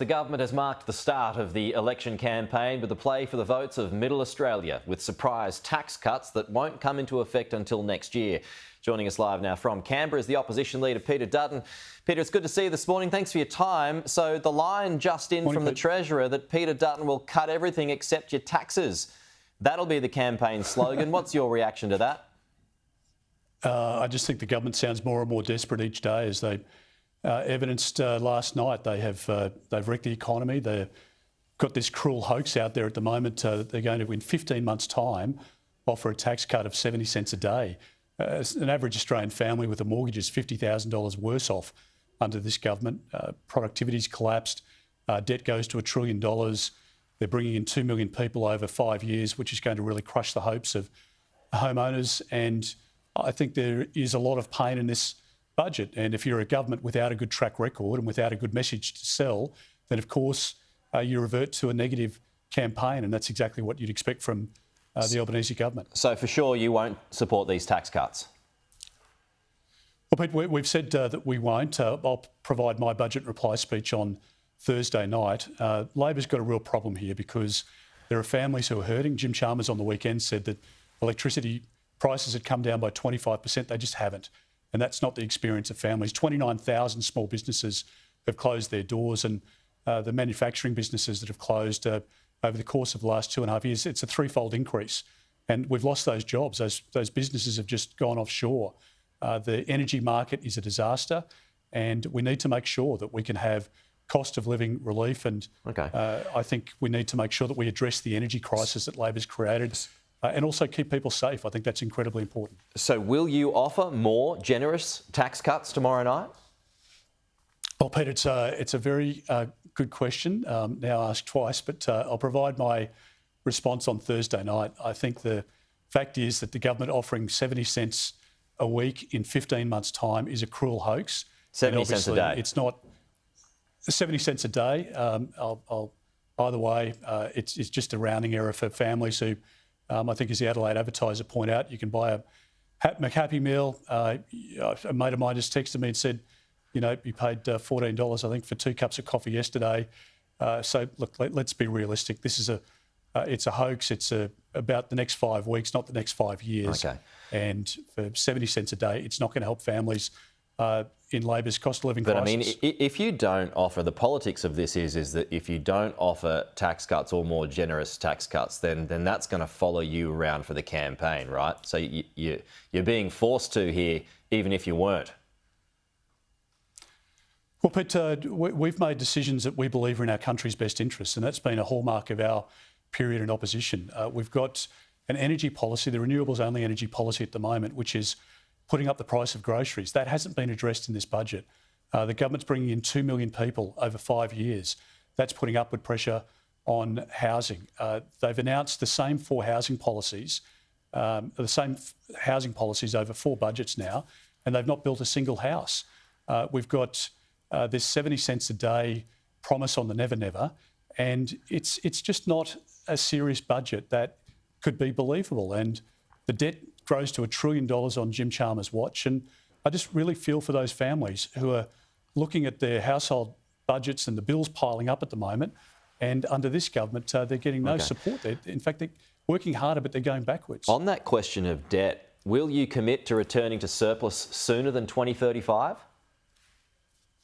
The government has marked the start of the election campaign with a play for the votes of Middle Australia, with surprise tax cuts that won't come into effect until next year. Joining us live now from Canberra is the opposition leader, Peter Dutton. Peter, it's good to see you this morning. Thanks for your time. So the line just in from the Treasurer that Peter Dutton will cut everything except your taxes. That'll be the campaign slogan. What's your reaction to that? I just think the government sounds more and more desperate each day, as they evidenced last night. They've wrecked the economy. They've got this cruel hoax out there at the moment. They're going to, in 15 months' time, offer a tax cut of 70 cents a day. An average Australian family with a mortgage is $50,000 worse off under this government. Productivity's collapsed. Debt goes to $1 trillion. They're bringing in 2 million people over 5 years, which is going to really crush the hopes of homeowners. And I think there is a lot of pain in this budget. And if you're a government without a good track record and without a good message to sell, then of course you revert to a negative campaign. And that's exactly what you'd expect from the Albanese government. So for sure you won't support these tax cuts? Well, Pete, we've said that we won't. I'll provide my budget reply speech on Thursday night. Labor's got a real problem here because there are families who are hurting. Jim Chalmers on the weekend said that electricity prices had come down by 25%. They just haven't. And that's not the experience of families. 29,000 small businesses have closed their doors, and the manufacturing businesses that have closed over the course of the last 2.5 years, it's a threefold increase. And we've lost those jobs. Those businesses have just gone offshore. The energy market is a disaster, and we need to make sure that we can have cost of living relief. And I think we need to make sure that we address the energy crisis that Labor's created. And also keep people safe. I think that's incredibly important. So will you offer more generous tax cuts tomorrow night? Well, Pete, it's a very good question, now asked twice, but I'll provide my response on Thursday night. I think the fact is that the government offering 70 cents a week in 15 months' time is a cruel hoax. 70 cents a day? It's not 70 cents a day. Either way, it's just a rounding error for families who, I think, as the Adelaide Advertiser point out, you can buy a McHappy meal. A mate of mine just texted me and said, you know, he paid $14, I think, for 2 cups of coffee yesterday. So look, let's be realistic. This is it's a hoax. It's about the next 5 weeks, not the next 5 years. Okay. And for 70 cents a day, it's not going to help families in Labor's cost of living crisis. But I mean, if you don't offer, the politics of this is that if you don't offer tax cuts or more generous tax cuts, then that's going to follow you around for the campaign, right? So you're being forced to here, even if you weren't. Well, Pete, we've made decisions that we believe are in our country's best interests, and that's been a hallmark of our period in opposition. We've got an energy policy, the renewables-only energy policy at the moment, which is putting up the price of groceries. That hasn't been addressed in this budget. The government's bringing in 2 million people over 5 years. That's putting upward pressure on housing. They've announced the same housing policies over 4 budgets now, and they've not built a single house. We've got this 70 cents a day promise on the Never Never, and it's just not a serious budget that could be believable. And the debt grows to $1 trillion on Jim Chalmers' watch. And I just really feel for those families who are looking at their household budgets and the bills piling up at the moment. And under this government, they're getting no support. In fact, they're working harder, but they're going backwards. On that question of debt, will you commit to returning to surplus sooner than 2035?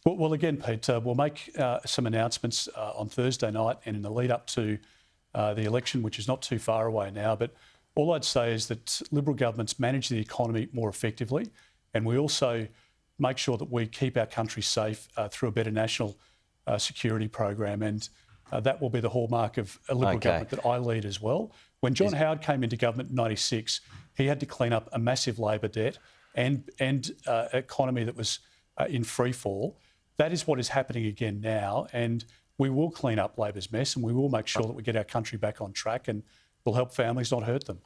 Well, again, Pete, we'll make some announcements on Thursday night and in the lead up to the election, which is not too far away now. But all I'd say is that Liberal governments manage the economy more effectively, and we also make sure that we keep our country safe through a better national security program. And that will be the hallmark of a Liberal government that I lead as well. When John Howard came into government in '96, he had to clean up a massive Labor debt and economy that was in free fall. That is what is happening again now, and we will clean up Labor's mess, and we will make sure that we get our country back on track, and we'll help families, not hurt them.